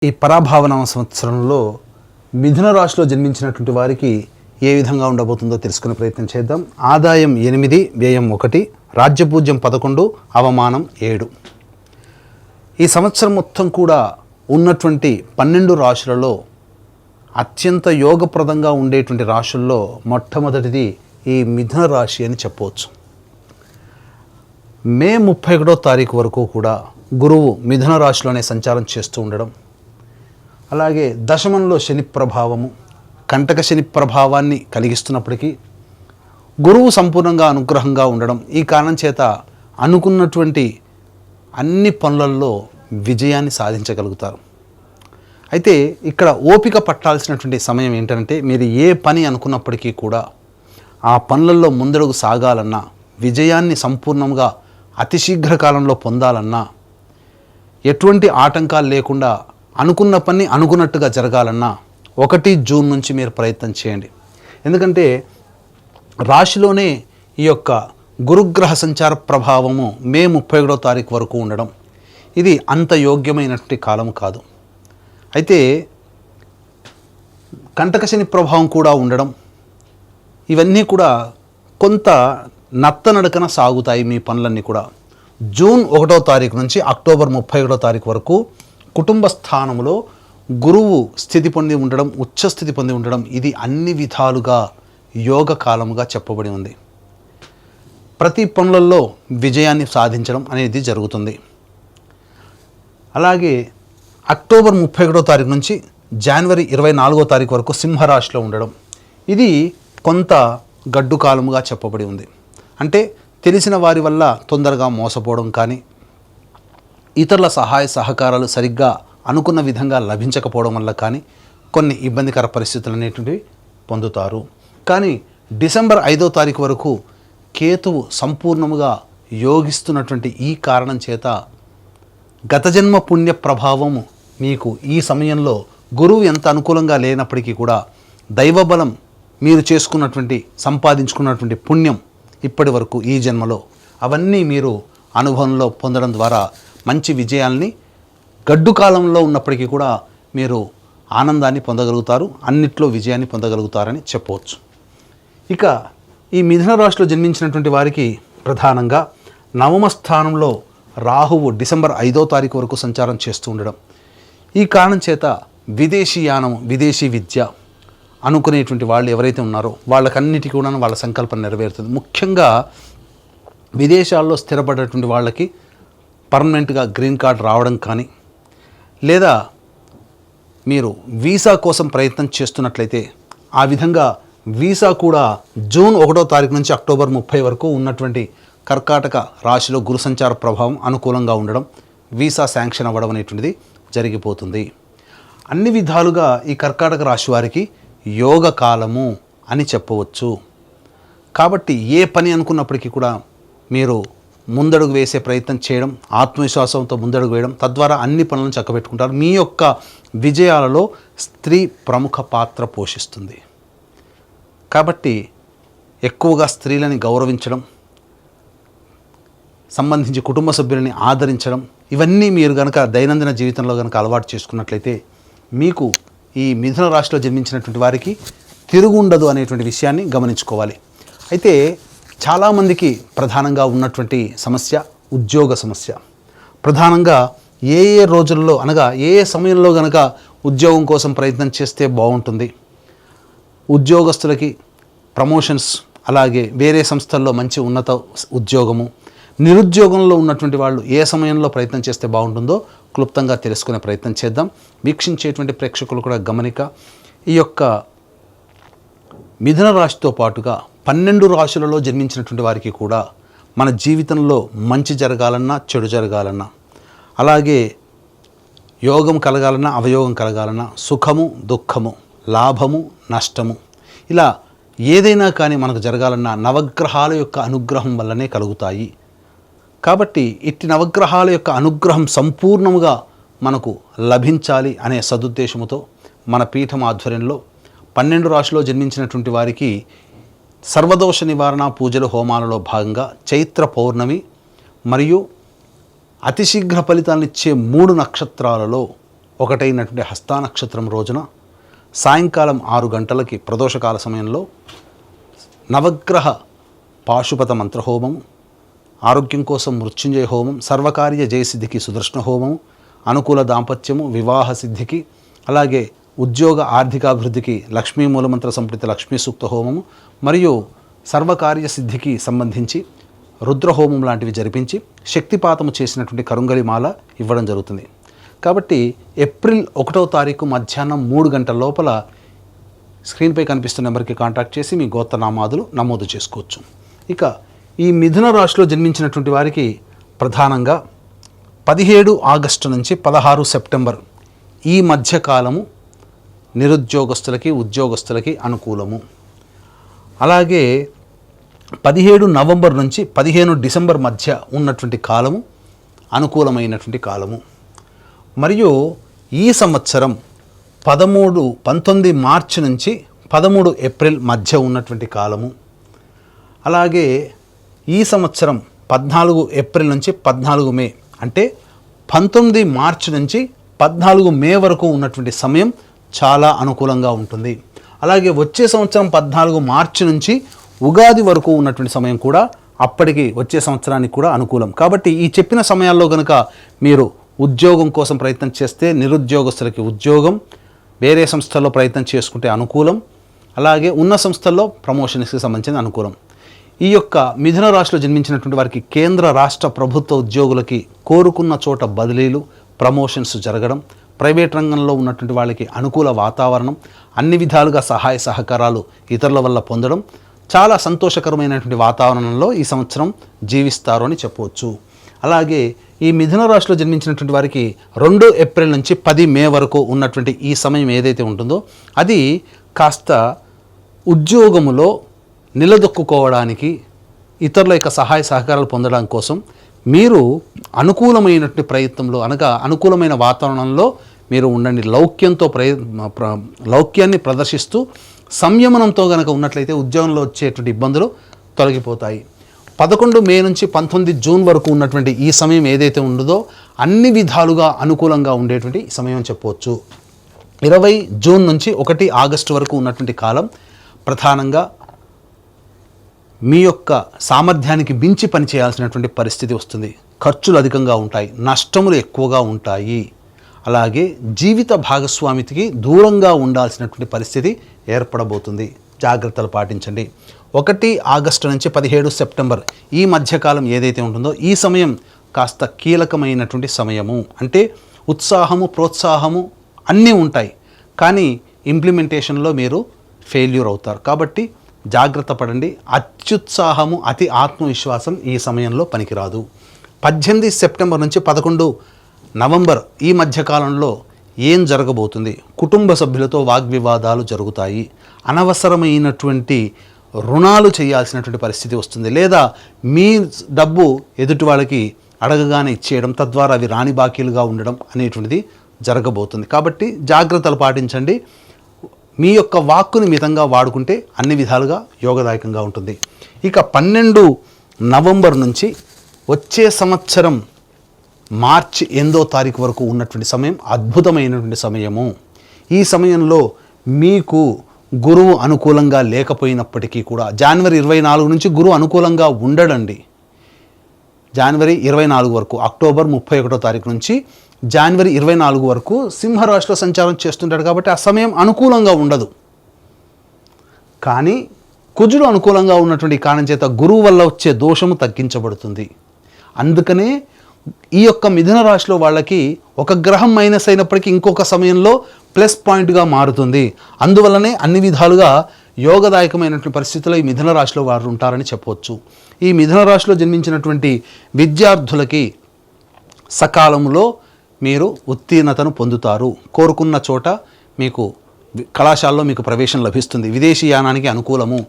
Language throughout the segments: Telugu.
ఈ పరాభావనామ సంవత్సరంలో మిథున రాశిలో జన్మించినటువంటి వారికి ఏ విధంగా ఉండబోతుందో తెలుసుకునే ప్రయత్నం చేద్దాం. ఆదాయం 8, వ్యయం 1, రాజ్యపూజ్యం 11, అవమానం 7. ఈ సంవత్సరం మొత్తం కూడా ఉన్నటువంటి 12 రాశులలో అత్యంత యోగప్రదంగా ఉండేటువంటి రాశుల్లో మొట్టమొదటిది ఈ మిథున రాశి అని చెప్పవచ్చు. మే 31వ తారీఖు వరకు కూడా గురువు మిథున రాశిలోనే సంచారం చేస్తూ ఉండడం, అలాగే దశమంలో శని ప్రభావము, కంటక శని ప్రభావాన్ని కలిగిస్తున్నప్పటికీ గురువు సంపూర్ణంగా అనుగ్రహంగా ఉండడం, ఈ కారణం చేత అనుకున్నటువంటి అన్ని పనులలో విజయాన్ని సాధించగలుగుతారు. అయితే ఇక్కడ ఓపిక పట్టాల్సినటువంటి సమయం ఏంటంటే, మీరు ఏ పని అనుకున్నప్పటికీ కూడా ఆ పనులలో ముందడుగు సాగాలన్నా, విజయాన్ని సంపూర్ణంగా అతి శీఘ్ర కాలంలో పొందాలన్నా, ఎటువంటి ఆటంకాలు లేకుండా అనుకున్న పని అనుకున్నట్టుగా జరగాలన్నా 1 జూన్ నుంచి మీరు ప్రయత్నం చేయండి. ఎందుకంటే రాశిలోనే ఈ యొక్క గురుగ్రహ సంచార ప్రభావము మే 31వ తారీఖు వరకు ఉండడం, ఇది అంత యోగ్యమైనటువంటి కాలం కాదు. అయితే కంటకశని ప్రభావం కూడా ఉండడం, ఇవన్నీ కూడా కొంత నత్తనడకన సాగుతాయి మీ పనులన్నీ కూడా. జూన్ 1వ తారీఖు నుంచి అక్టోబర్ 31వ తారీఖు వరకు కుటుంబ స్థానంలో గురువు స్థితి పొంది ఉండడం, ఉచ్చస్థితి పొంది ఉండడం, ఇది అన్ని విధాలుగా యోగ కాలముగా చెప్పబడి ఉంది. ప్రతి పనులలో విజయాన్ని సాధించడం అనేది జరుగుతుంది. అలాగే అక్టోబర్ 31వ తారీఖు నుంచి జనవరి 24వ తారీఖు వరకు సింహరాశిలో ఉండడం, ఇది కొంత గడ్డు కాలముగా చెప్పబడి ఉంది. అంటే తెలిసిన వారి వల్ల తొందరగా మోసపోవడం కానీ, ఇతరుల సహాయ సహకారాలు సరిగ్గా అనుకున్న విధంగా లభించకపోవడం వల్ల కానీ కొన్ని ఇబ్బందికర పరిస్థితులు అనేటువంటివి పొందుతారు. కానీ డిసెంబర్ 5వ తారీఖు వరకు కేతువు సంపూర్ణముగా యోగిస్తున్నటువంటి ఈ కారణం చేత గత జన్మ పుణ్య ప్రభావము మీకు ఈ సమయంలో గురువు ఎంత అనుకూలంగా లేనప్పటికీ కూడా దైవబలం, మీరు చేసుకున్నటువంటి సంపాదించుకున్నటువంటి పుణ్యం ఇప్పటి వరకు ఈ జన్మలో అవన్నీ మీరు అనుభవంలో పొందడం ద్వారా మంచి విజయాల్ని గడ్డు కాలంలో ఉన్నప్పటికీ కూడా మీరు ఆనందాన్ని పొందగలుగుతారు, అన్నిట్లో విజయాన్ని పొందగలుగుతారని చెప్పవచ్చు. ఇక ఈ మిథున రాశిలో జన్మించినటువంటి వారికి ప్రధానంగా నవమ స్థానంలో రాహువు డిసెంబర్ 5వ తారీఖు వరకు సంచారం చేస్తూ ఉండడం, ఈ కారణం చేత విదేశీయానం, విదేశీ విద్య అనుకునేటువంటి వాళ్ళు ఎవరైతే ఉన్నారో వాళ్ళకన్నిటికీ కూడా వాళ్ళ సంకల్పం నెరవేరుతుంది. ముఖ్యంగా విదేశాల్లో స్థిరపడేటువంటి వాళ్ళకి పర్మనెంట్గా గ్రీన్ కార్డ్ రావడం కానీ, లేదా మీరు వీసా కోసం ప్రయత్నం చేస్తున్నట్లయితే ఆ విధంగా వీసా కూడా జూన్ 1వ తారీఖు నుంచి అక్టోబర్ 30 వరకు ఉన్నటువంటి కర్కాటక రాశిలో గురు సంచార ప్రభావం అనుకూలంగా ఉండడం, వీసా శాంక్షన్ అవ్వడం అనేటువంటిది జరిగిపోతుంది. అన్ని విధాలుగా ఈ కర్కాటక రాశి వారికి యోగ కాలము అని చెప్పవచ్చు. కాబట్టి ఏ పని అనుకున్నప్పటికీ కూడా మీరు ముందడుగు వేసే ప్రయత్నం చేయడం, ఆత్మవిశ్వాసంతో ముందడుగు వేయడం, తద్వారా అన్ని పనులను చక్కబెట్టుకుంటారు. మీ యొక్క విజయాలలో స్త్రీ ప్రముఖ పాత్ర పోషిస్తుంది. కాబట్టి ఎక్కువగా స్త్రీలని గౌరవించడం, సంబంధించి కుటుంబ సభ్యులని ఆదరించడం, ఇవన్నీ మీరు కనుక దైనందిన జీవితంలో కనుక అలవాటు చేసుకున్నట్లయితే మీకు ఈ మిథున రాశిలో జన్మించినటువంటి వారికి తిరుగుండదు అనేటువంటి విషయాన్ని గమనించుకోవాలి. అయితే చాలామందికి ప్రధానంగా ఉన్నటువంటి సమస్య ఉద్యోగ సమస్య. ప్రధానంగా ఏ రోజుల్లో అనగా ఏ సమయంలో కనుక ఉద్యోగం కోసం ప్రయత్నం చేస్తే బాగుంటుంది, ఉద్యోగస్తులకి ప్రమోషన్స్, అలాగే వేరే సంస్థల్లో మంచి ఉన్నత ఉద్యోగము, నిరుద్యోగంలో ఉన్నటువంటి వాళ్ళు ఏ సమయంలో ప్రయత్నం చేస్తే బాగుంటుందో క్లుప్తంగా తెలుసుకునే ప్రయత్నం చేద్దాం. వీక్షించేటువంటి ప్రేక్షకులు కూడా గమనిక, ఈ యొక్క మిథున రాశితో పాటుగా 12 రాశులలో జన్మించినటువంటి వారికి కూడా మన జీవితంలో మంచి జరగాలన్నా, చెడు జరగాలన్నా, అలాగే యోగం కలగాలన్నా, అవయోగం కలగాలన్నా, సుఖము, దుఃఖము, లాభము, నష్టము, ఇలా ఏదైనా కానీ మనకు జరగాలన్నా నవగ్రహాల యొక్క అనుగ్రహం వల్లనే కలుగుతాయి. కాబట్టి ఇట్టి నవగ్రహాల యొక్క అనుగ్రహం సంపూర్ణముగా మనకు లభించాలి అనే సదుద్దేశముతో మన పీఠం ఆధ్వర్యంలో 12 రాశిలో జన్మించినటువంటి వారికి సర్వదోష నివారణ పూజలు హోమాలలో భాగంగా చైత్ర పౌర్ణమి మరియు అతి శీఘ్ర ఫలితాలను ఇచ్చే 3 నక్షత్రాలలో ఒకటైనటువంటి హస్తా నక్షత్రం రోజున సాయంకాలం 6 గంటలకి ప్రదోషకాల సమయంలో నవగ్రహ పాశుపత మంత్రహోమం, ఆరోగ్యం కోసం మృత్యుంజయ హోమం, సర్వకార్య జయసిద్ధికి సుదర్శన హోమం, అనుకూల దాంపత్యము, వివాహ సిద్ధికి, అలాగే ఉద్యోగ ఆర్థికాభివృద్ధికి లక్ష్మీ మూలమంత్ర సంప్రీత లక్ష్మీ సూక్త హోమము మరియు సర్వకార్య సిద్ధికి సంబంధించి రుద్రహోమం లాంటివి జరిపించి శక్తిపాతము చేసినటువంటి కరుంగలి మాల ఇవ్వడం జరుగుతుంది. కాబట్టి ఏప్రిల్ 1వ తారీఖు మధ్యాహ్నం 3 గంటల లోపల స్క్రీన్పై కనిపిస్తున్న నెంబర్కి కాంటాక్ట్ చేసి మీ గోత్రనామాదులు నమోదు చేసుకోవచ్చు. ఇక ఈ మిథున రాశిలో జన్మించినటువంటి వారికి ప్రధానంగా 17 ఆగస్టు నుంచి 16 సెప్టెంబర్ ఈ మధ్యకాలము నిరుద్యోగస్తులకి ఉద్యోగస్తులకి అనుకూలము. అలాగే 17 నవంబర్ నుంచి 15 డిసెంబర్ మధ్య ఉన్నటువంటి కాలము అనుకూలమైనటువంటి కాలము. మరియు ఈ సంవత్సరం 19 మార్చి నుంచి 13 ఏప్రిల్ మధ్య ఉన్నటువంటి కాలము. అలాగే ఈ సంవత్సరం 14 ఏప్రిల్ నుంచి 14 మే అంటే 19 మార్చి నుంచి 14 మే వరకు ఉన్నటువంటి సమయం చాలా అనుకూలంగా ఉంటుంది. అలాగే వచ్చే సంవత్సరం 14 మార్చి నుంచి ఉగాది వరకు ఉన్నటువంటి సమయం కూడా అప్పటికి వచ్చే సంవత్సరానికి కూడా అనుకూలం. కాబట్టి ఈ చెప్పిన సమయాల్లో కనుక మీరు ఉద్యోగం కోసం ప్రయత్నం చేస్తే నిరుద్యోగస్తులకి ఉద్యోగం, వేరే సంస్థల్లో ప్రయత్నం చేసుకుంటే అనుకూలం, అలాగే ఉన్న సంస్థల్లో ప్రమోషన్స్కి సంబంధించిన అనుకూలం. ఈ యొక్క మిథున రాశిలో జన్మించినటువంటి వారికి కేంద్ర రాష్ట్ర ప్రభుత్వ ఉద్యోగులకి కోరుకున్న చోట బదిలీలు, ప్రమోషన్స్ జరగడం, ప్రైవేట్ రంగంలో ఉన్నటువంటి వాళ్ళకి అనుకూల వాతావరణం, అన్ని విధాలుగా సహాయ సహకారాలు ఇతరుల వల్ల పొందడం, చాలా సంతోషకరమైనటువంటి వాతావరణంలో ఈ సంవత్సరం జీవిస్తారు అని చెప్పవచ్చు. అలాగే ఈ మిథున రాశిలో జన్మించినటువంటి వారికి 2 ఏప్రిల్ నుంచి 10 మే వరకు ఉన్నటువంటి ఈ సమయం ఏదైతే ఉంటుందో అది కాస్త ఉద్యోగములో నిలదొక్కుకోవడానికి, ఇతరుల యొక్క సహాయ సహకారాలు పొందడం కోసం మీరు అనుకూలమైనటువంటి ప్రయత్నంలో అనగా అనుకూలమైన వాతావరణంలో మీరు ఉండండి. లౌక్యాన్ని ప్రదర్శిస్తూ సంయమనంతో కనుక ఉన్నట్లయితే ఉద్యోగంలో వచ్చేటువంటి ఇబ్బందులు తొలగిపోతాయి. 11 మే నుంచి 19 జూన్ వరకు ఉన్నటువంటి ఈ సమయం ఏదైతే ఉండదో అన్ని విధాలుగా అనుకూలంగా ఉండేటువంటి సమయం అని చెప్పవచ్చు. 20 జూన్ నుంచి 1 ఆగస్టు వరకు ఉన్నటువంటి కాలం ప్రధానంగా మీ యొక్క సామర్థ్యానికి మించి పనిచేయాల్సినటువంటి పరిస్థితి వస్తుంది. ఖర్చులు అధికంగా ఉంటాయి, నష్టములు ఎక్కువగా ఉంటాయి. అలాగే జీవిత భాగస్వామికి దూరంగా ఉండాల్సినటువంటి పరిస్థితి ఏర్పడబోతుంది. జాగ్రత్తలు పాటించండి. 1 ఆగస్టు నుంచి 17 సెప్టెంబర్ ఈ మధ్యకాలం ఏదైతే ఉంటుందో ఈ సమయం కాస్త కీలకమైనటువంటి సమయము. అంటే ఉత్సాహము, ప్రోత్సాహము అన్నీ ఉంటాయి, కానీ ఇంప్లిమెంటేషన్లో మీరు ఫెయిల్యూర్ అవుతారు. కాబట్టి జాగ్రత్త పడండి. అత్యుత్సాహము, అతి ఆత్మవిశ్వాసం ఈ సమయంలో పనికిరాదు. 18 సెప్టెంబర్ నుంచి 11 నవంబర్ ఈ మధ్యకాలంలో ఏం జరగబోతుంది? కుటుంబ సభ్యులతో వాగ్వివాదాలు జరుగుతాయి. అనవసరమైనటువంటి రుణాలు చేయాల్సినటువంటి పరిస్థితి వస్తుంది, లేదా మీ డబ్బు ఎదుటి వాళ్ళకి అడగగానే ఇచ్చేయడం, తద్వారా అవి రాని బాకీలుగా ఉండడం అనేటువంటిది జరగబోతుంది. కాబట్టి జాగ్రత్తలు పాటించండి. మీ యొక్క వాక్కుని మితంగా వాడుకుంటే అన్ని విధాలుగా యోగదాయకంగా ఉంటుంది. ఇక 12 నవంబర్ నుంచి వచ్చే సంవత్సరం మార్చి 8వ తారీఖు వరకు ఉన్నటువంటి సమయం అద్భుతమైనటువంటి సమయము. ఈ సమయంలో మీకు గురువు అనుకూలంగా లేకపోయినప్పటికీ కూడా జనవరి 24 నుంచి గురువు అనుకూలంగా ఉండడండి. జనవరి 24 వరకు, అక్టోబర్ 31వ తారీఖు నుంచి జనవరి 24 వరకు సింహరాశిలో సంచారం చేస్తుంటాడు. కాబట్టి ఆ సమయం అనుకూలంగా ఉండదు. కానీ కుజుడు అనుకూలంగా ఉన్నటువంటి కారణం చేత గురువు వల్ల వచ్చే దోషము తగ్గించబడుతుంది. అందుకనే ఈ యొక్క మిథున రాశిలో వాళ్ళకి ఒక గ్రహం మైనస్ అయినప్పటికీ ఇంకొక సమయంలో ప్లస్ పాయింట్గా మారుతుంది. అందువల్లనే అన్ని విధాలుగా యోగదాయకమైనటువంటి పరిస్థితుల్లో ఈ మిథున రాశిలో వారు ఉంటారని చెప్పవచ్చు. ఈ మిథున రాశిలో జన్మించినటువంటి విద్యార్థులకి సకాలంలో మీరు ఉత్తీర్ణతను పొందుతారు. కోరుకున్న చోట మీకు కళాశాలలో మీకు ప్రవేశం లభిస్తుంది. విదేశీయానానికి అనుకూలము.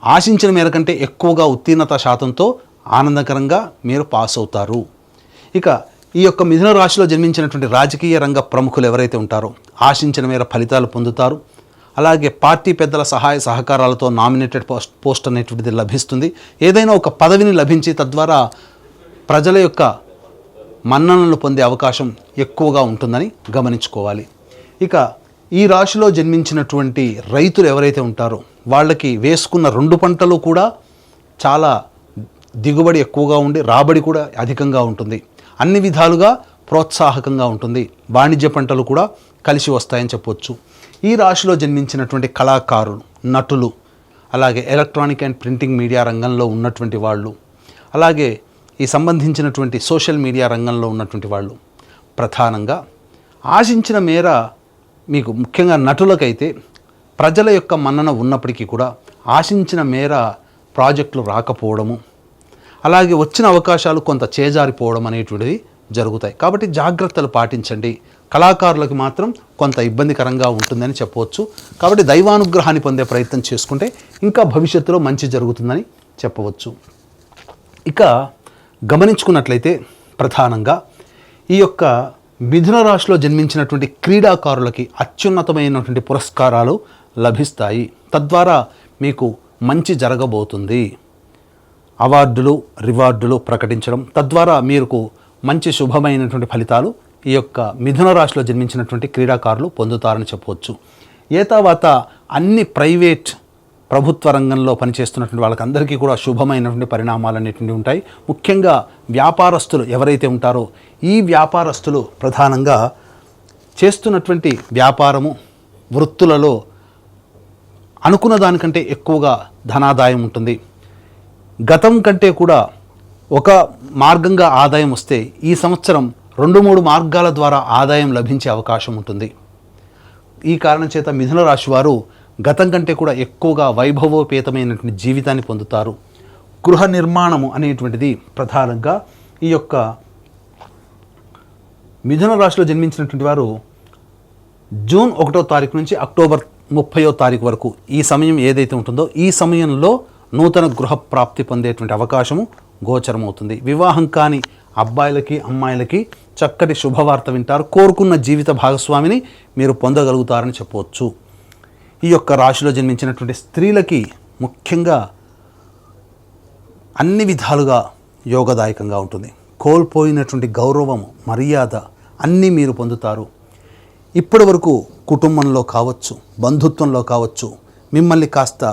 ఆశించిన మేర కంటే ఎక్కువగా ఉత్తీర్ణత శాతంతో ఆనందకరంగా మీరు పాస్ అవుతారు. ఇక ఈ యొక్క మిథున రాశిలో జన్మించినటువంటి రాజకీయ రంగ ప్రముఖులు ఎవరైతే ఉంటారో ఆశించిన మేర ఫలితాలు పొందుతారు. అలాగే పార్టీ పెద్దల సహాయ సహకారాలతో నామినేటెడ్ పోస్ట్ అనేటువంటిది లభిస్తుంది. ఏదైనా ఒక పదవిని లభించి తద్వారా ప్రజల యొక్క మన్ననలు పొందే అవకాశం ఎక్కువగా ఉంటుందని గమనించుకోవాలి. ఇక ఈ రాశిలో జన్మించినటువంటి రైతులు ఎవరైతే ఉంటారో వాళ్ళకి వేసుకున్న 2 పంటలు కూడా చాలా దిగుబడి ఎక్కువగా ఉండి రాబడి కూడా అధికంగా ఉంటుంది. అన్ని విధాలుగా ప్రోత్సాహకంగా ఉంటుంది. వాణిజ్య పంటలు కూడా కలిసి వస్తాయని చెప్పొచ్చు. ఈ రాశిలో జన్మించినటువంటి కళాకారులు, నటులు, అలాగే ఎలక్ట్రానిక్ అండ్ ప్రింటింగ్ మీడియా రంగంలో ఉన్నటువంటి వాళ్ళు, అలాగే ఈ సంబంధించినటువంటి సోషల్ మీడియా రంగంలో ఉన్నటువంటి వాళ్ళు ప్రధానంగా ఆశించిన మేర, మీకు ముఖ్యంగా నటులకైతే ప్రజల యొక్క మన్నన ఉన్నప్పటికీ కూడా ఆశించిన మేర ప్రాజెక్టులు రాకపోవడము, అలాగే వచ్చిన అవకాశాలు కొంత చేజారిపోవడం అనేటువంటిది జరుగుతాయి. కాబట్టి జాగ్రత్తలు పాటించండి. కళాకారులకు మాత్రం కొంత ఇబ్బందికరంగా ఉంటుందని చెప్పవచ్చు. కాబట్టి దైవానుగ్రహాన్ని పొందే ప్రయత్నం చేసుకుంటే ఇంకా భవిష్యత్తులో మంచి జరుగుతుందని చెప్పవచ్చు. ఇక గమనించుకున్నట్లయితే ప్రధానంగా ఈ యొక్క మిథున రాశిలో జన్మించినటువంటి క్రీడాకారులకి అత్యున్నతమైనటువంటి పురస్కారాలు లభిస్తాయి. తద్వారా మీకు మంచి జరగబోతుంది. అవార్డులు, రివార్డులు ప్రకటించడం, తద్వారా మీకు మంచి శుభమైనటువంటి ఫలితాలు ఈ యొక్క మిథున రాశిలో జన్మించినటువంటి క్రీడాకారులు పొందుతారని చెప్పవచ్చు. తర్వాత అన్ని ప్రైవేట్ ప్రభుత్వ రంగంలో పనిచేస్తున్నటువంటి వాళ్ళకందరికీ కూడా శుభమైనటువంటి పరిణామాలు అనేటువంటివి ఉంటాయి. ముఖ్యంగా వ్యాపారస్తులు ఎవరైతే ఉంటారో ఈ వ్యాపారస్తులు ప్రధానంగా చేస్తున్నటువంటి వ్యాపారము, వృత్తులలో అనుకున్న దానికంటే ఎక్కువగా ధనాదాయం ఉంటుంది. గతం కంటే కూడా ఒక మార్గంగా ఆదాయం వస్తే ఈ సంవత్సరం 2-3 మార్గాల ద్వారా ఆదాయం లభించే అవకాశం ఉంటుంది. ఈ కారణం చేత మిథున రాశి వారు గతం కంటే కూడా ఎక్కువగా వైభవోపేతమైనటువంటి జీవితాన్ని పొందుతారు. గృహ నిర్మాణము అనేటువంటిది ప్రధానంగా ఈ యొక్క మిథున రాశిలో జన్మించినటువంటి వారు జూన్ 1వ తారీఖు నుంచి అక్టోబర్ 30వ తారీఖు వరకు ఈ సమయం ఏదైతే ఉంటుందో ఈ సమయంలో నూతన గృహ ప్రాప్తి పొందేటువంటి అవకాశము గోచరమవుతుంది. వివాహం కాని అబ్బాయిలకి, అమ్మాయిలకి చక్కటి శుభవార్త వింటారు. కోరుకున్న జీవిత భాగస్వామిని మీరు పొందగలుగుతారని చెప్పవచ్చు. ఈ యొక్క రాశిలో జన్మించినటువంటి స్త్రీలకి ముఖ్యంగా అన్ని విధాలుగా యోగదాయకంగా ఉంటుంది. కోల్పోయినటువంటి గౌరవం, మర్యాద అన్నీ మీరు పొందుతారు. ఇప్పటి వరకు కుటుంబంలో కావచ్చు, బంధుత్వంలో కావచ్చు, మిమ్మల్ని కాస్త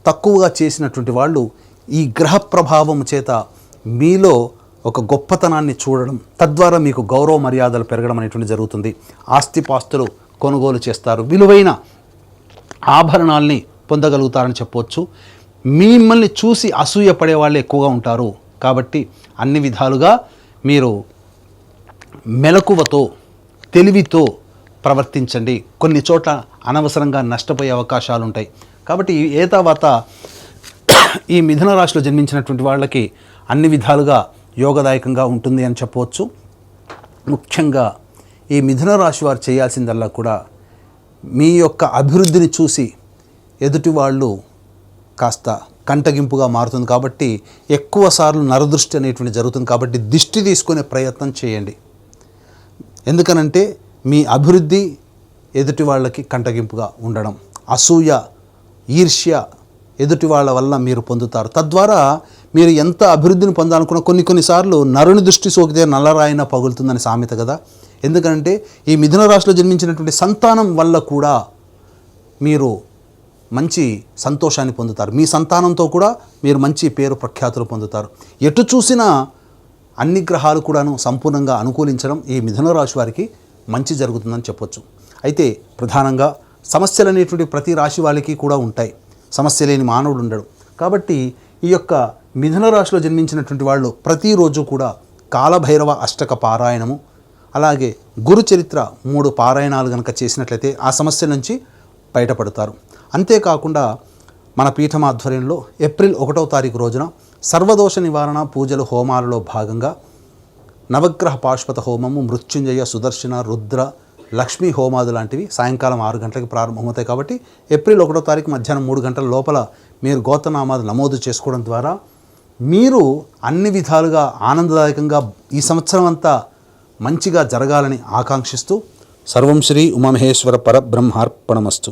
తక్కువగా చేసినటువంటి వాళ్ళు ఈ గ్రహ ప్రభావం చేత మీలో ఒక గొప్పతనాన్ని చూడడం, తద్వారా మీకు గౌరవ మర్యాదలు పెరగడం అనేటువంటి జరుగుతుంది. ఆస్తిపాస్తులు కొనుగోలు చేస్తారు. విలువైన ఆభరణాల్ని పొందగలుగుతారని చెప్పవచ్చు. మిమ్మల్ని చూసి అసూయ పడే వాళ్ళు ఎక్కువగా ఉంటారు. కాబట్టి అన్ని విధాలుగా మీరు మెలకువతో, తెలివితో ప్రవర్తించండి. కొన్ని చోట్ల అనవసరంగా నష్టపోయే అవకాశాలు ఉంటాయి. కాబట్టి తర్వాత ఈ మిథున రాశిలో జన్మించినటువంటి వాళ్ళకి అన్ని విధాలుగా యోగదాయకంగా ఉంటుంది అని చెప్పవచ్చు. ముఖ్యంగా ఈ మిథున రాశి వారు చేయాల్సిందల్లా కూడా మీ యొక్క అభివృద్ధిని చూసి ఎదుటి వాళ్ళు కాస్త కంటగింపుగా మారుతుంది. కాబట్టి ఎక్కువ సార్లు నరదృష్టి అనేటువంటి జరుగుతుంది. కాబట్టి దిష్టి తీసుకునే ప్రయత్నం చేయండి. ఎందుకనంటే మీ అభివృద్ధి ఎదుటి వాళ్ళకి కంటగింపుగా ఉండడం, అసూయ, ఈర్ష్య ఎదుటి వాళ్ళ వల్ల మీరు పొందుతారు. తద్వారా మీరు ఎంత అభివృద్ధిని పొందాలనుకున్నా కొన్నిసార్లు నరుని దృష్టి సోకితే నల్లరాయిన పగులుతుందని సామెత కదా. ఎందుకంటే ఈ మిథున రాశిలో జన్మించినటువంటి సంతానం వల్ల కూడా మీరు మంచి సంతోషాన్ని పొందుతారు. మీ సంతానంతో కూడా మీరు మంచి పేరు ప్రఖ్యాతులు పొందుతారు. ఎటు చూసినా అన్ని గ్రహాలు కూడాను సంపూర్ణంగా అనుకూలించడం ఈ మిథున రాశి వారికి మంచి జరుగుతుందని చెప్పొచ్చు. అయితే ప్రధానంగా సమస్యలు అనేటువంటి ప్రతి రాశి వాళ్ళకి కూడా ఉంటాయి. సమస్య లేని మానవుడు ఉండడు. కాబట్టి ఈ యొక్క మిథున రాశిలో జన్మించినటువంటి వాళ్ళు ప్రతిరోజు కూడా కాలభైరవ అష్టక పారాయణము, అలాగే గురు చరిత్ర 3 పారాయణాలు కనుక చేసినట్లయితే ఆ సమస్య నుంచి బయటపడతారు. అంతేకాకుండా మన పీఠం ఆధ్వర్యంలో ఏప్రిల్ 1వ తారీఖు రోజున సర్వదోష నివారణ పూజలు హోమాలలో భాగంగా నవగ్రహ పాశుపత హోమము, మృత్యుంజయ, సుదర్శన, రుద్ర, లక్ష్మీ హోమాదు లాంటివి సాయంకాలం 6 గంటలకు ప్రారంభమవుతాయి. కాబట్టి ఏప్రిల్ 1వ తారీఖు మధ్యాహ్నం 3 గంటల లోపల మీరు గోత్రనామాలు నమోదు చేసుకోవడం ద్వారా మీరు అన్ని విధాలుగా ఆనందదాయకంగా ఈ సంవత్సరం అంతా మంచిగా జరగాలని ఆకాంక్షిస్తూ సర్వం శ్రీ ఉమామహేశ్వర పరబ్రహ్మార్పణమస్తు.